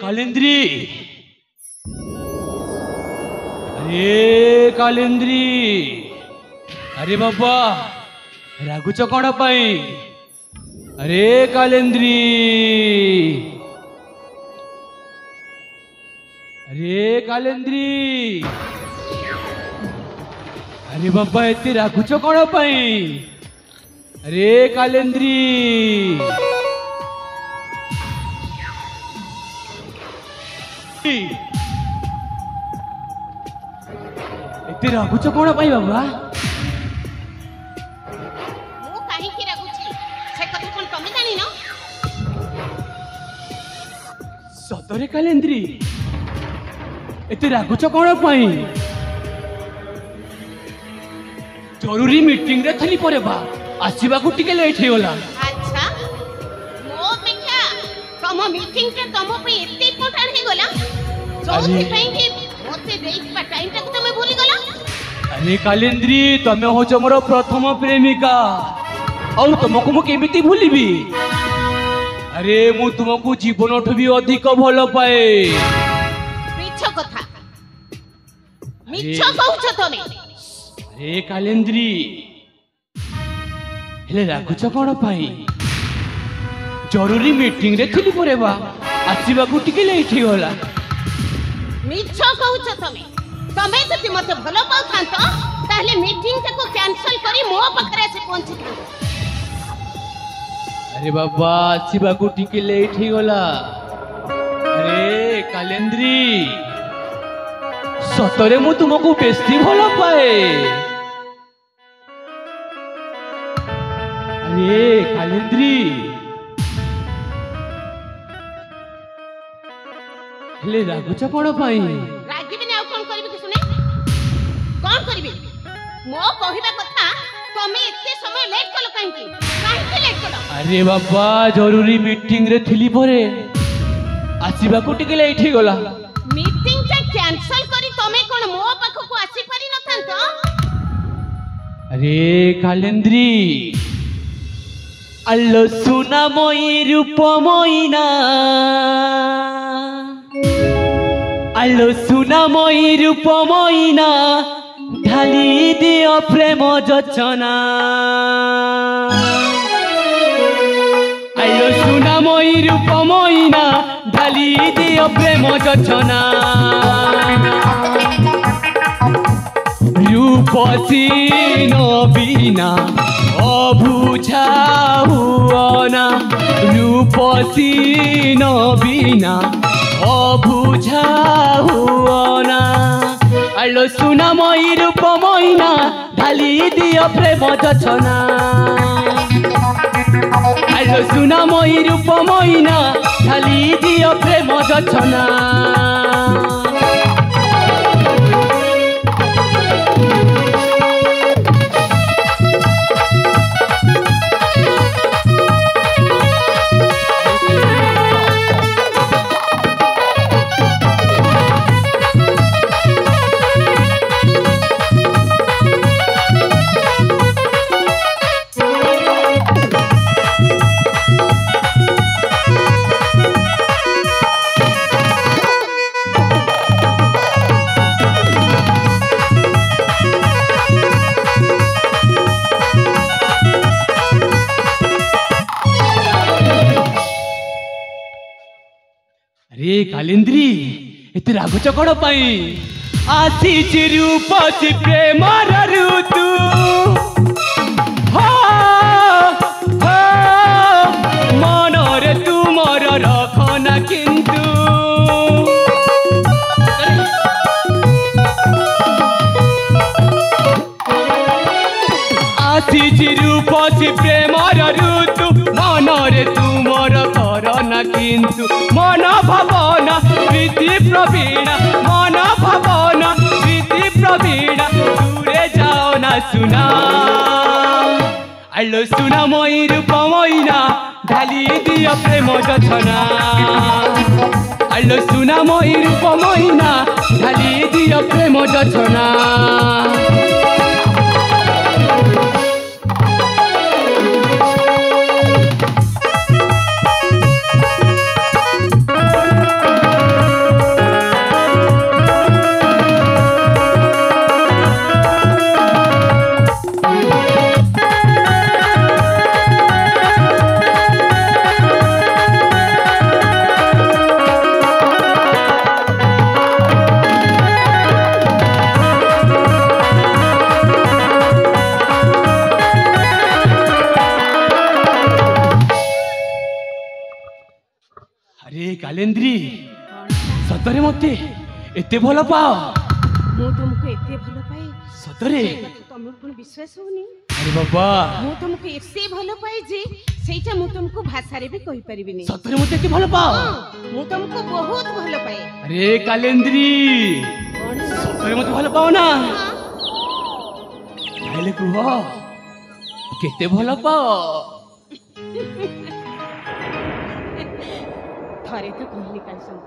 कालिंद्री अरे बाबा रागुच कौन पाई अरे कालिंद्री अरे बाबा एते रागुच कौन पाई अरे कालिंद्री एते रागुच कौन पाई बाबा मु काहे की रागुची से कथा कोन तमे जानी न सतरे कालिंद्री एते रागुच कौन पाई जरूरी मीटिंग रे थली परे बा आसीबा को टिके लेट हे होला अच्छा मो पेक्षा तम मीटिंग के तम पे एते इम्पोर्टेंट हे गोला जोथि पई कि मोते देख पा टाइम तक तमे भूली गला अरे कालिंद्री तमे हो मोर प्रथम प्रेमिका और तुमको मु केमिति भूलिबी अरे मु तुमको जीवन ठु भी अधिक भल पाए मिछ कथा मिछ कहउछ तमे अरे कालिंद्री हेले रागुच कौन पाई जरूरी मीटिंग रे थली परे बा आसीबा को टिके लेट हे होला मिछ कहउछ तमे तमे जति मते भलो पाउ थांत ताले मीटिंग को कैंसिल करी मो पखरे से पहुंची अरे बाबा आसीबा को टिके लेट हे होला अरे कालिंद्री सतरे मु तुमको बेस्ती भलो पाए अरे कालिंद्री हेले रागुच कौन पाई रागिबी ने कोन करबी कि सुने कोन करबी मो कहिबा कथा तमे एते समय लेट कलो काहे लेट कलो अरे बाबा जरूरी मीटिंग रे थिली परे आसीबा को टिके लेट हे गला मीटिंग के कैंसिल करी तमे कोन मो पाखो को आसी पारी न थांत अरे कालिंद्री अल्लो सुना मोई रूप मोइना अल्लो सुना मोई रूप मोइना ढाली दियो प्रेम जचना अल्लो सुना मोई रूप मोइना ढाली दियो प्रेम जचना रूपसीन बिना अबुझा हुअना रूपसीन बिना अबुझा हुअना आलो सुना मई रूप मैना ढाली दियो प्रेम जचना आलो सुना मई रूप मैना ढाली दियो प्रेम जचना अरे कालिंद्री एते रागुच कौन पाई आसी रूपसी प्रेम ऋतु मन रे तुमर रखना किंतु आसी रूपसी प्रेम ऋतु मन रे तुमर करना किंतु मन भावना प्रीति प्रवीणा मन भावना प्रीति प्रवीणा दूरे जाओ ना सुना आलो सुना मई रूप मैना ढाली दियो प्रेम जचना आलो सुना मई रूप मैना ढाली दियो प्रेम जचना कालेंद्री सतरे मते एते भल पाओ मु तुमको एते भल पाए सतरे तुम कोन विश्वास होनी अरे बाबा मु तुमको एते भल पाए जे सेटा मु तुमको भाषा रे भी कहि परिबिनी सतरे मते एते भल पाओ मु तुमको बहुत भल पाए अरे कालेंद्री सतरे मते भल पाओ ना ताले कुह केते भल पाओ थरे तो कहली काल संग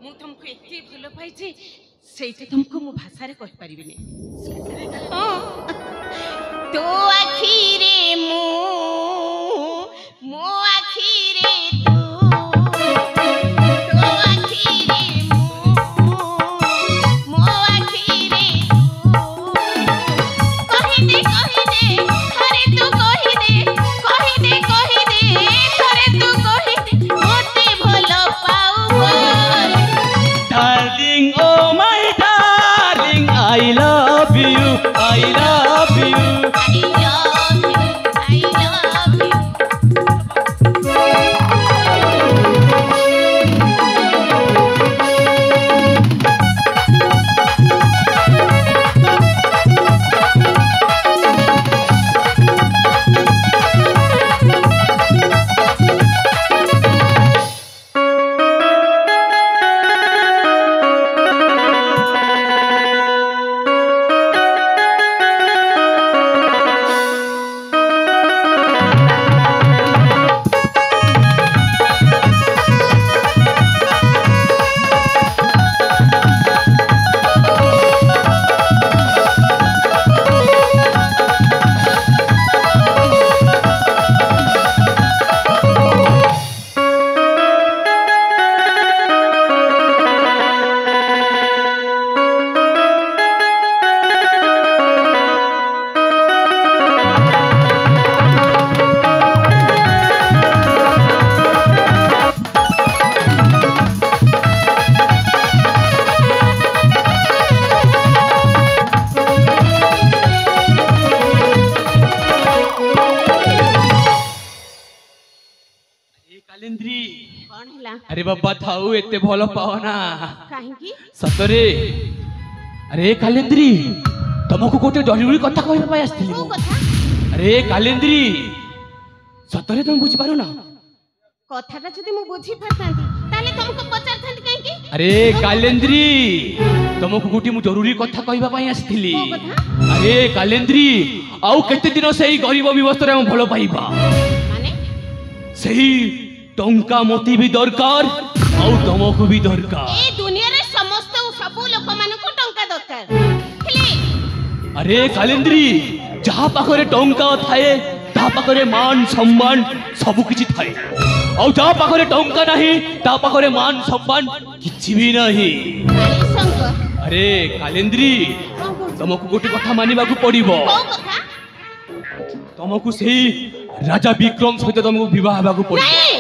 मु तुमको एते भल पाए जे सेटा तुमको मु भाषा रे कहि परिबिनी तो आखिरे मो आखिरे तो आखिरे मो आखिरे कहि दे अरे तू कहि दे अरे तू कहि दे मोते भलो पाऊ बोल darling oh my darling I love you I love you I love you. कालेंद्री कौन हला अरे बाबा थाऊ एते भल पाओ ना काहे की सतरे अरे कालेंद्री तुमको गोटे जरूरी कथा कहबा पाई आस्थिली को कथा अरे कालेंद्री सतरे तुम बुझी पारो ना कथाटा जदि मु बुझी पारतांती ताले तुमको पचारथांती काहे की अरे कालेंद्री तुमको गोटे मु जरूरी कथा कहबा पाई आस्थिली को कथा अरे कालेंद्री आउ केते दिन सेही गरीब व्यवस्था हम भल पाइबा माने सेही टंका मोती भी दरकार आउ तुमको भी दरकार ए दुनिया रे समस्त सब लोक मानको टंका दरकार हेले अरे कालेंद्री जहा पाखरे टंका थाए ता पाखरे मान सम्मान सब किछि थाए आउ जहा पाखरे टंका नहीं ता पाखरे मान सम्मान किछि भी नहीं काली शंकर अरे कालेंद्री तुमको गोटे कथा मानिबा को पड़िबो को कथा तुमको सेही राजा विक्रम सहित तुमको विवाह हेबा को पड़िबो नहीं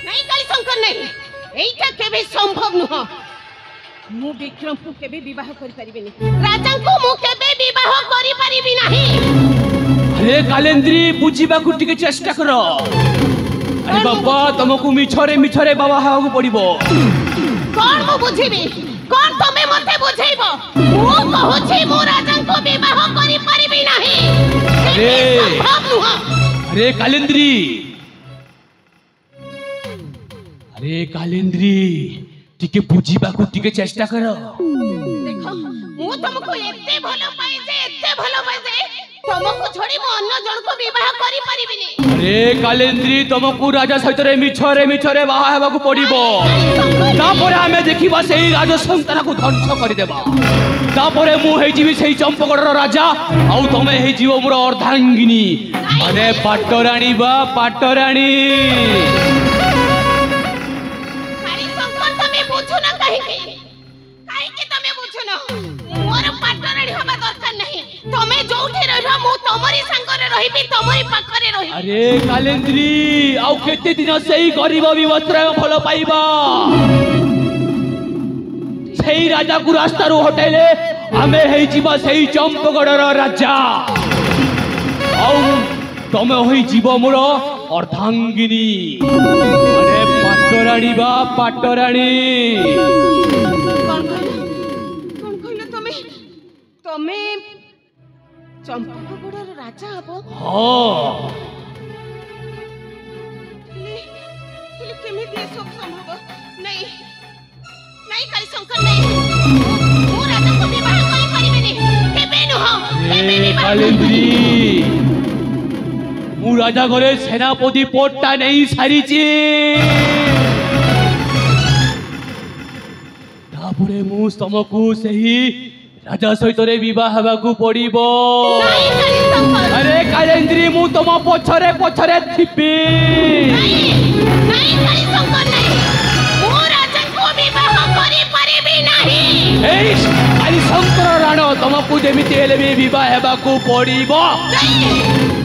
नहीं काली शंकर नहीं एइटा केबे संभव नुह मु विक्रम को केबे विवाह करि परिबेनी राजा को मु केबे विवाह करि परिबी नहीं अरे कालेंद्री बुझीबा को टिके चेष्टा करो अरे बाबा तुमको मिछरे बाबा हेबा को पड़िबो कौन मु बुझीबी कौन तमे मते बुझेइबो मु कहूछि मु राजा को विवाह करि परिबी नहीं अरे संभव नुह अरे कालेंद्री अरे कालेंद्री टिके बुझीबा को टिके चेष्टा करो देखो मु तुमको एते भलो पाए जे तुमको छोड़ी मु अन्य जन को विवाह करि परिबिनी अरे कालेंद्री तुमको राजा सहित मिछरे बाहा हेबा को पड़िबो तापर हमें देखिबा सेही राजा संतान को ध्वंस करि देबा तापर मु हेइ जीवी सेही चंपगढ़र राजा आउ तमे हेइ जीव मोर अर्धांगिनी माने पाटराणी बा पाटराणी हरि शंकर तमे बुझो ना काहे के तमे बुझो ना मोर पाटराणी हबा दरकार नहीं तमे जोठी रहबा मु तमरी संगरे रहिबी तमरी पाखरे रहिबी अरे कालेंद्री आउ केते दिन सेही गरीब विवस्त्र फल पाइबा सेही राजा को रास्ता रो हटेले हमें हेइ जीवा सेही चंपगढ़र राजा आउ तमे होई जीव मोर अर्धांगिनी अरे पाटराणी बा पाटराणी कौन कहले तमे तमे चंपकगढ़ राजा हबो हाँ केमिति सब संभव नहीं नहीं काली शंकर नहीं मो राजा को विवाह करि परिबेनी केबे नुह केबे विवाह कालेंद्री मु राजा घरे सेनापति पोटटा नहीं सारीची तापरे मु तमकु सही राजा सहित रे विवाह हेबाकु पड़िबो नहीं काली शंकर अरे कालेंद्री मु तम पछरे पछरे थिबी नहीं काली शंकर नहीं मो राजा को विवाह करि परिबे नहीं एई काली शंकर राणो तमकु जेमिति हेले भी विवाह हेबाकु पड़िबो नहीं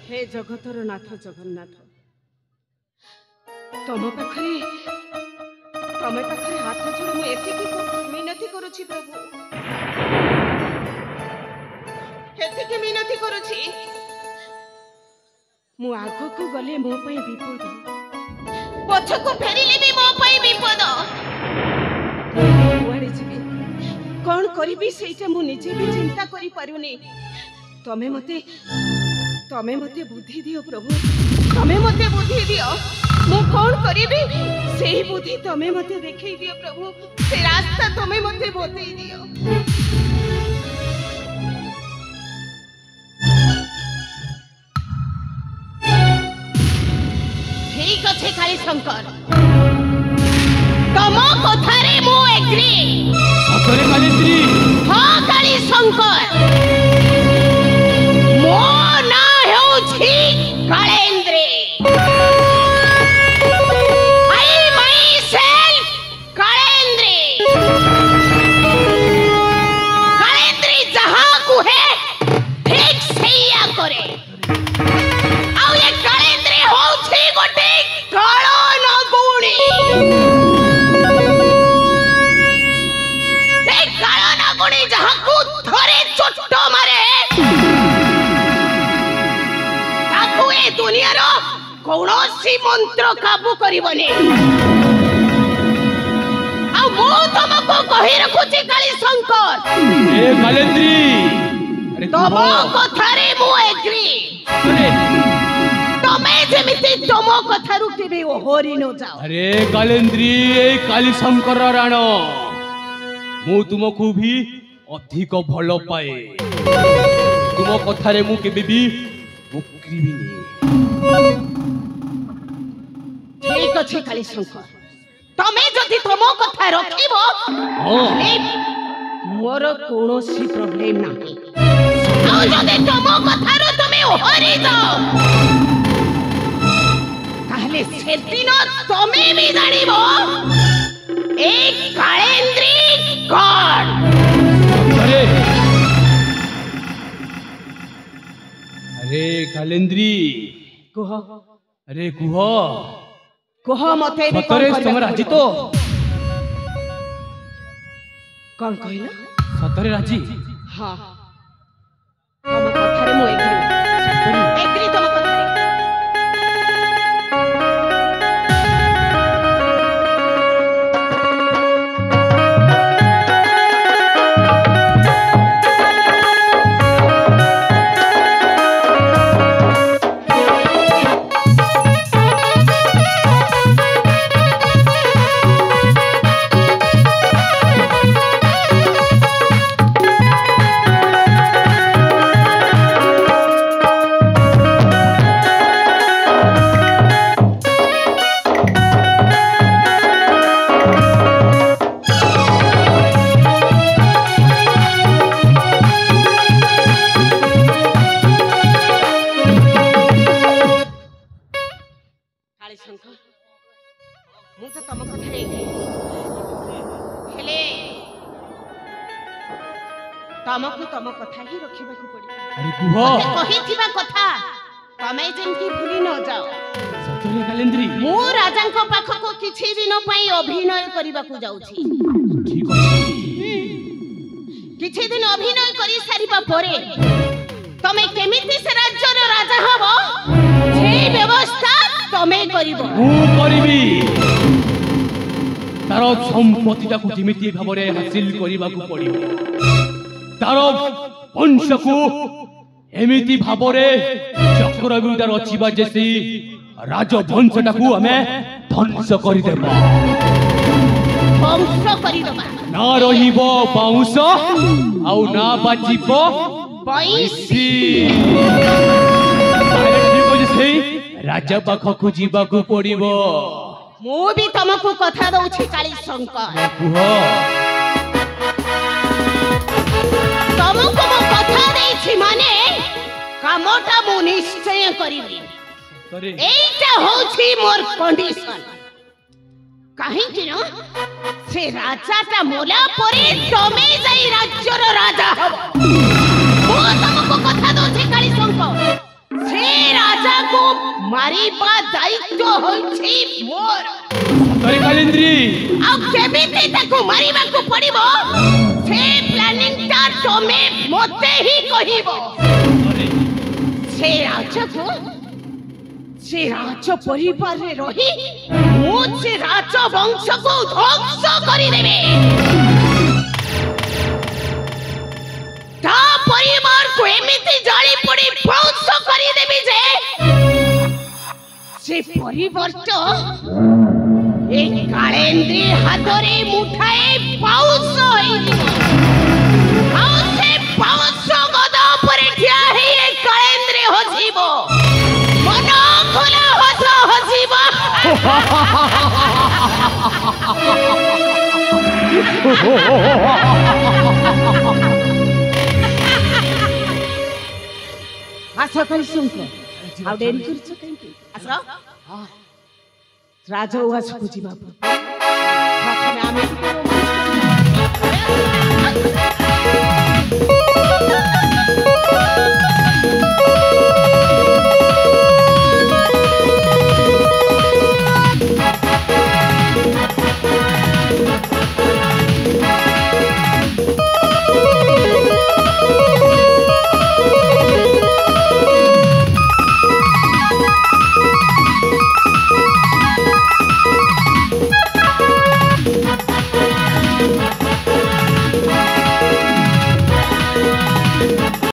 माने जगतर नाथ जगन्नाथ तम पाखरे हाथ जोड़ मु एतिकी मिनती करूछि प्रभु एतिकी मिनती करूछि मु आगो को गले मो पई विपद पछ को फेरिले भी मो पई विपद कुआडे जिबी कोन करिबी सेटा मु निजे भी चिंता करि पारुनी तमे मते बुद्धि दियो प्रभु तमे मते बुद्धि दियो मु कोन करिबी सेही बुद्धि तमे मते देखै दियो प्रभु से रास्ता तमे मते बतै दियो ठीक अछि काली शंकर तम कथारे मु एग्री सतरे कालेंद्री हां काली शंकर मो ना हेउछि कालेंद्री आई माइसेल्फ कालेंद्री कालेंद्री जहां कुहे ठीक सैया करे आउ ये कालेंद्री होछि गोटे कालो नगुणी ए कालो नगुणी जहां को थरे चोट मारे ताकू ए दुनियार कौनसी मंत्र काबू करिबनी आ मो तुमको कहि रखुची काली शंकर ए कालेंद्री अरे तम कथारे मु एग्री अरे तमे जेमिति तम कथारु केबे ओहरी न जाओ अरे कालेंद्री ए काली शंकर राणो मु तुमको भी अधिक भल पाए तुम कथारे मु केबे भी मुक्रिबिनी ठीक अछि काली शंकर तमे जदि तम कथा रखिबो मोर कोनोसी प्रॉब्लम नाही आ जदि तम कथारो तमे ओहरी जाओ ताहले सेदिन तमे भी जानिबो एक कालेंद्री गॉड अरे अरे कालेंद्री कुह अरे कुह कुह मते भी सतरे तुम राजी तो कौन कहला सतरे राजी हां तम कथारे मु एग्री तम कथारे ତମକୁ ତମ କଥା ହିଁ ରଖିବାକୁ ପଡିବ। ଆରେ କୁହ ମତେ କହିଥିବା କଥା ତମେ ଯେମିତି ଭୁଲି ନ ଯାଅ। ସତରେ କାଲେନ୍ଦ୍ରୀ ମୁଁ ରାଜାଙ୍କ ପାଖକୁ କିଛି ଦିନ ପାଇଁ ଅଭିନୟ କରିବାକୁ ଯାଉଛି। ଠିକ ଅଛି କିଛି ଦିନ ଅଭିନୟ କରି ସାରିବା ପରେ ତମେ କେମିତି ସେ ରାଜ୍ୟର ରାଜା ହବ ସେଇ ବ୍ୟବସ୍ଥା ତମେ କରିବ। ମୁଁ କରିବି ତାର ସମ୍ପତ୍ତିଟାକୁ ଯେମିତି ଭାବରେ ହାସିଲ କରିବାକୁ ପଡିବ ତାର ବଂଶକୁ ଏମିତି ଭାବରେ ଚକ୍ରବ୍ୟୁହରେ ରଚିବା ଯେ ସେଇ ରାଜବଂଶଟାକୁ ଆମେ ଧ୍ୱଂସ କରିଦେବା ବଂଶ କରିଦେବା ନା ରହିବ ବାଉଁଶ ଆଉ ନା ବାଜିବ ବଇଁଶୀ। ତାହେଲେ ଠିକ ଅଛି ସେଇ ରାଜା ପାଖକୁ ଯିବାକୁ ପଡିବ। ମୁଁ ବି ତମକୁ କଥା ଦଉଛି କାଳୀଶଙ୍କର କୁହ ତମକୁ ମୁଁ କଥା ଦେଇଛି ମାନେ କାମଟା ମୁଁ ନିଶ୍ଚୟ କରିବି। ସତରେ এইটা হচ্ছে মোর কন্ডিশন। কাহিଁକି না সে রাজাটা মোলা পরে তুমি যাই রাজ্যর রাজা হব। ମୁଁ ତମକୁ କଥା ଦଉଛି କାଳୀଶଙ୍କ ସେ ରାଜାକୁ ମାରିବା ଦାୟିତ୍ୱ ହେଉଛି ମୋର। ସତରେ କାଲେନ୍ଦ୍ରୀ ଆଉ କେମିତି ତାକୁ ମାରିବାକୁ ପଡିବ ସେ ପ୍ଲାନିଂଟା ତମେ ମୋତେ ହିଁ କହିବ। ସେ ରାଜାକୁ ସେ ରାଜ ପରିବାରରେ ରହି ମୁଁ ସେ ରାଜ ବଂଶକୁ ଧ୍ୱଂସ କରିଦେବି। ତା ପରିବାରକୁ ଏମିତି ଜାଳି ପୋଡ଼ି ଧ୍ୱଂସ କରିଦେବି ଯେ ସେ ପରିବାରଟା এই কালেন্দ্রী হাতরে মুঠায়ে পাউস হইଯିବ। ଆଉ ସେ ପାଉଁଶ ଗଦା ଉପରେ ଠିଆ ହେଇ ଏ କାଳେନ୍ଦ୍ରୀ ହସିବ। ମନ ଖୋଲା ହସ ହସିବ। ଆସ କାଳୀଶଙ୍କ ଆଉ ଡେରି କରୁଛ କାହିଁକି? ଆସ ରାଜଉଆସକୁ ଯିବା ପ୍ରଥମେ ଆମେ